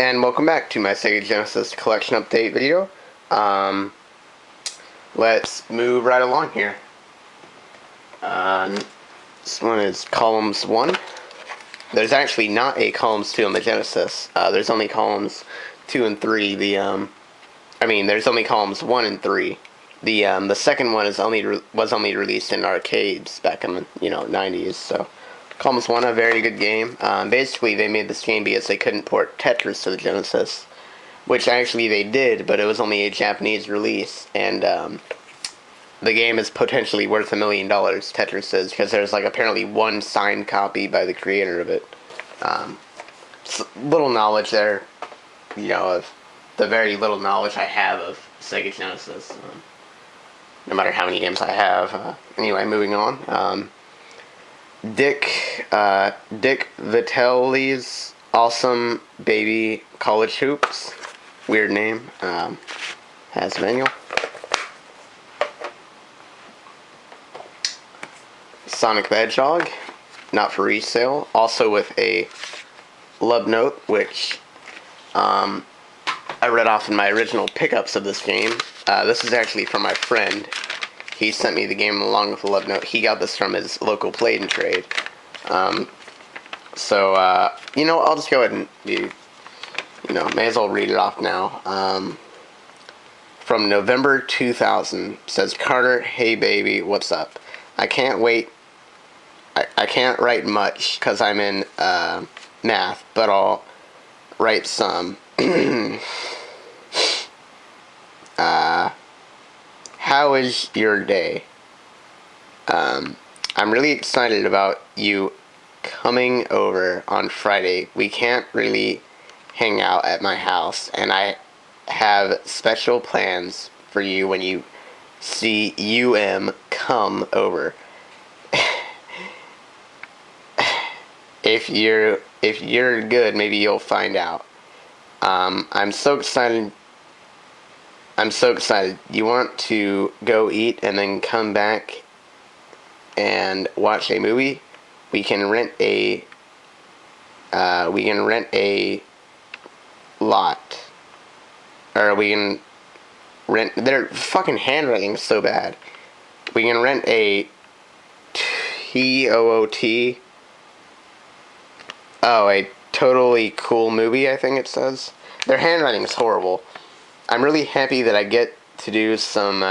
And welcome back to my Sega Genesis collection update video. Um, let's move right along here. This one is columns 1. There's actually not a columns 2 on the Genesis. There's only columns 2 and 3. There's only columns 1 and 3. The second one was only released in arcades back in the 90s. So columns 1, a very good game. Basically, they made this game because they couldn't port Tetris to the Genesis, which actually they did, but it was only a Japanese release, and the game is potentially worth $1 million. Tetris is, because there's apparently one signed copy by the creator of it. Little knowledge there, of the very little knowledge I have of Sega Genesis. No matter how many games I have. Anyway, moving on. Dick Vitale's Awesome Baby College Hoops. Weird name. Has a manual. Sonic the Hedgehog, not for resale. Also with a love note, which I read off in my original pickups of this game. This is actually from my friend. He sent me the game along with a love note. He got this from his local Play and Trade. I'll just go ahead and may as well read it off now. From November 2000, says, Carter, hey baby, what's up? I can't wait. I can't write much because I'm in math, but I'll write some. How is your day? I'm really excited about you coming over on Friday. We can't really hang out at my house, and I have special plans for you when you see come over. If you're good, maybe you'll find out. I'm so excited. You want to go eat and then come back and watch a movie? We can rent a lot. Or we can rent, their fucking handwriting's so bad. We can rent a TOOT. Oh, a totally cool movie, I think it says. Their handwriting is horrible. I'm really happy that I get to do some,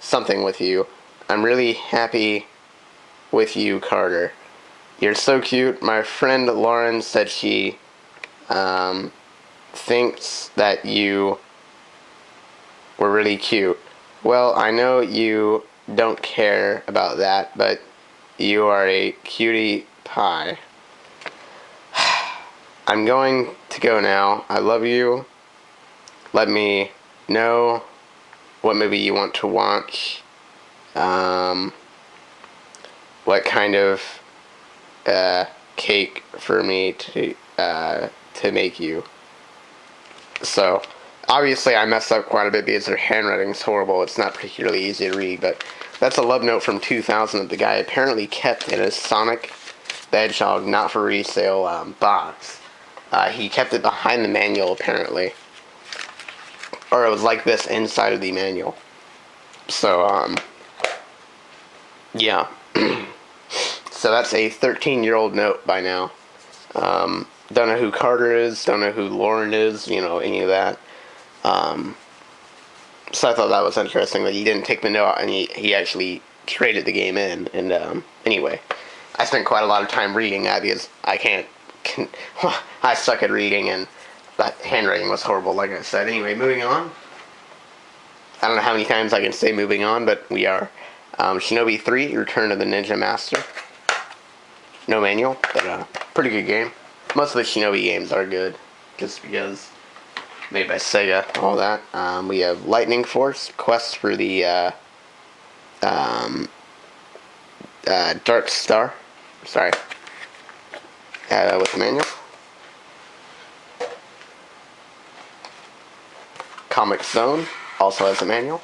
something with you. I'm really happy with you, Carter. You're so cute. My friend Lauren said she, thinks that you were really cute. Well, I know you don't care about that, but you are a cutie pie. I'm going to go now. I love you. Let me know what movie you want to watch. What kind of cake for me to make you. So, obviously I messed up quite a bit because their handwriting's horrible. It's not particularly easy to read, but that's a love note from 2000 that the guy apparently kept in his Sonic the Hedgehog not for resale box. He kept it behind the manual, apparently. Or it was like this inside of the manual. So, yeah. So that's a 13-year-old note by now. Don't know who Carter is, don't know who Lauren is, any of that. So I thought that was interesting that he didn't take the note and he actually traded the game in. And, anyway, I spent quite a lot of time reading that because I suck at reading, and that handwriting was horrible, like I said. Anyway, moving on. I don't know how many times I can say moving on, but we are. Shinobi 3, Return of the Ninja Master. No manual, but pretty good game. Most of the Shinobi games are good, just because made by Sega, all that. We have Lightning Force, Quest for the Dark Star. Sorry. With the manual. Comic Zone also has a manual.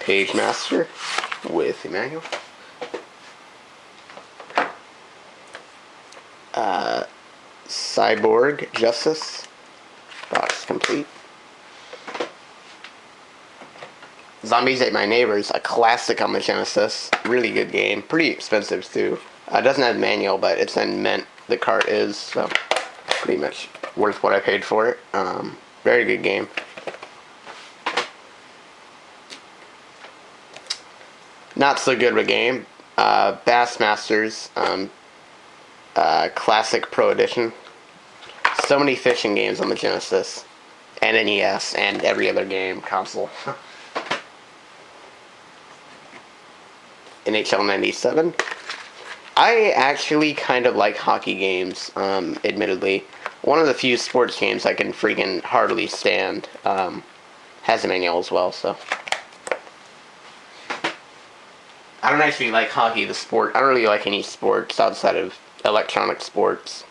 Page Master with the manual. Cyborg Justice. Box complete. Zombies Ate My Neighbors, a classic on the Genesis. Really good game. Pretty expensive too. It doesn't have manual, but it's in mint. The cart is, so pretty much worth what I paid for it. Very good game. Not so good of a game. Bassmasters, Classic Pro Edition. So many fishing games on the Genesis, and NES, and every other game console. NHL 97. I actually kind of like hockey games, admittedly. One of the few sports games I can freaking hardly stand. Has a manual as well, so. I don't actually like hockey, the sport. I don't really like any sports outside of electronic sports.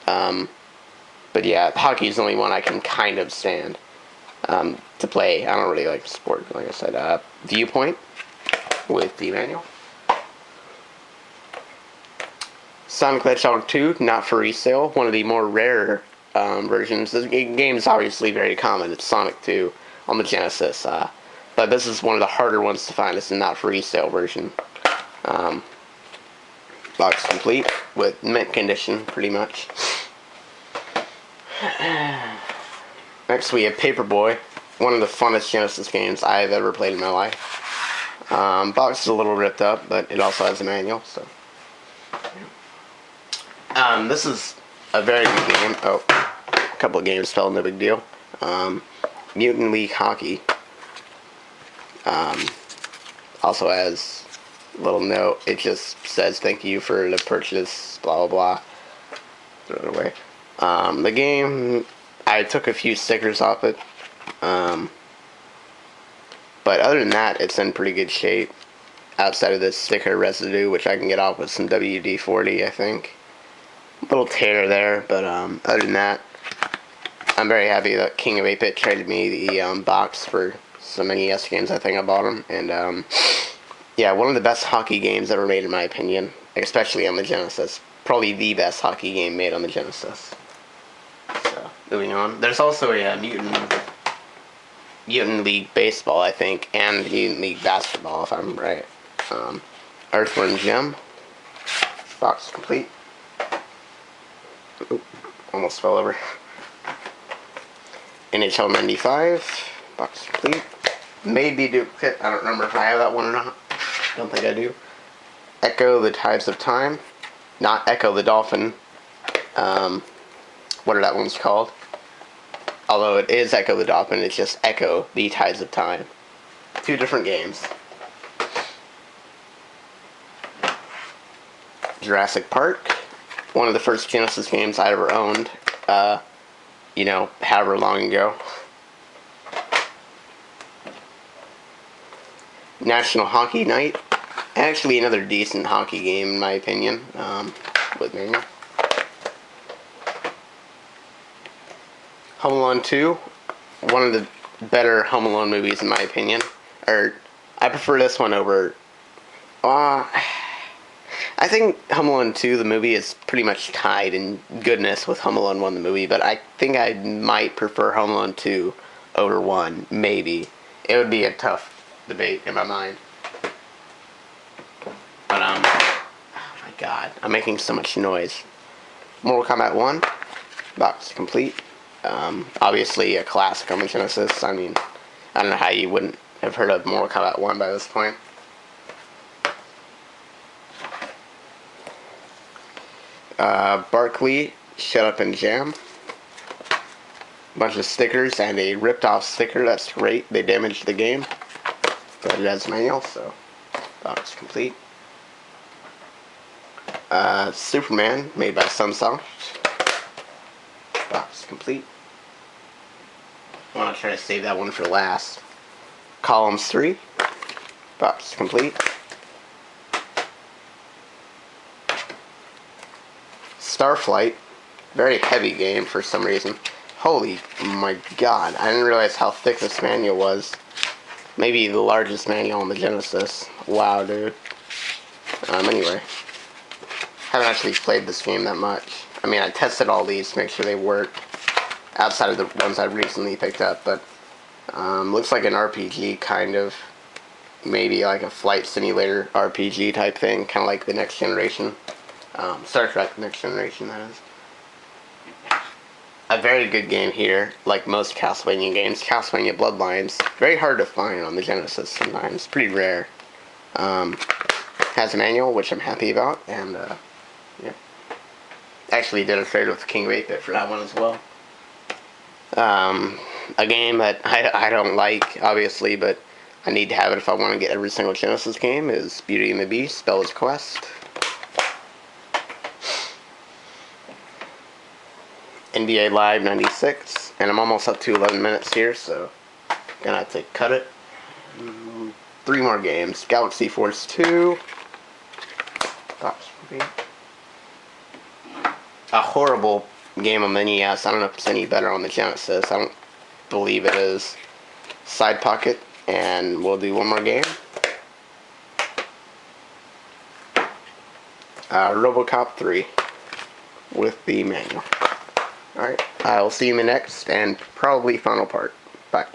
But yeah, hockey is the only one I can kind of stand to play. I don't really like the sport, like I said. Viewpoint with the manual. Sonic the Hedgehog 2, not for resale. One of the more rare versions. The game is obviously very common. It's Sonic 2 on the Genesis. But this is one of the harder ones to find. It's a not for resale version. Box complete with mint condition, pretty much. Next we have Paperboy, one of the funnest Genesis games I have ever played in my life. Box is a little ripped up, but it also has a manual, so. This is a very good game. Oh, a couple of games fell, no big deal. Mutant League Hockey. Also has a little note. It just says thank you for the purchase, blah blah blah. Throw it away. The game, I took a few stickers off it. But other than that, it's in pretty good shape. Outside of this sticker residue, which I can get off with some WD-40, I think. A little tear there, but other than that, I'm very happy that King of 8-Bit traded me the box for some NES games. I think I bought them, and yeah, one of the best hockey games ever made in my opinion, especially on the Genesis. Probably the best hockey game made on the Genesis. So, moving on. There's also a Mutant League Baseball, I think, and Mutant League Basketball, if I'm right. Earthworm Jim. Box complete. Oop, almost fell over. NHL 95. Box complete. Maybe duplicate. I don't remember if I have that one or not. Don't think I do. Echo the Tides of Time. Not Echo the Dolphin. What are that one's called? Although it is Echo the Dolphin, it's just Echo the Tides of Time. Two different games. Jurassic Park. One of the first Genesis games I ever owned. You know, however long ago. National Hockey Night. Actually, another decent hockey game, in my opinion. With manual. Home Alone 2. One of the better Home Alone movies, in my opinion. Or, I prefer this one over... I think Home Alone 2, the movie, is pretty much tied in goodness with Home Alone 1, the movie, but I think I might prefer Home Alone 2 over 1, maybe. It would be a tough debate in my mind. But, oh my god, I'm making so much noise. Mortal Kombat 1, box complete. Obviously a classic on the Genesis. I mean, I don't know how you wouldn't have heard of Mortal Kombat 1 by this point. Barkley, Shut Up and Jam. A bunch of stickers and a ripped off sticker. That's great. They damaged the game. But it has manual, so box complete. Superman, made by Sunsoft. Box complete. I want to try to save that one for last. Columns 3. Box complete. Starflight. Very heavy game for some reason. Holy my god. I didn't realize how thick this manual was. Maybe the largest manual on the Genesis. Wow, dude. Anyway. Haven't actually played this game that much. I mean, I tested all these to make sure they work, outside of the ones I've recently picked up, but looks like an RPG, kind of. Maybe like a flight simulator RPG type thing, kind of like the Next Generation. Star Trek Next Generation, that is. A very good game here, like most Castlevania games. Castlevania Bloodlines, very hard to find on the Genesis sometimes, pretty rare. Has a manual, which I'm happy about, and yeah. Actually did a trade with King of 8-Bit for that one as well. A game that I don't like, obviously, but I need to have it if I want to get every single Genesis game, is Beauty and the Beast, Bella's Quest. NBA Live 96, and I'm almost up to 11 minutes here, so gonna have to cut it. 3 more games. Galaxy Force 2. A horrible game of NES. I don't know if it's any better on the Genesis. I don't believe it is. Side Pocket, and we'll do one more game. RoboCop 3 with the manual. Alright, I'll see you in the next and probably final part. Bye.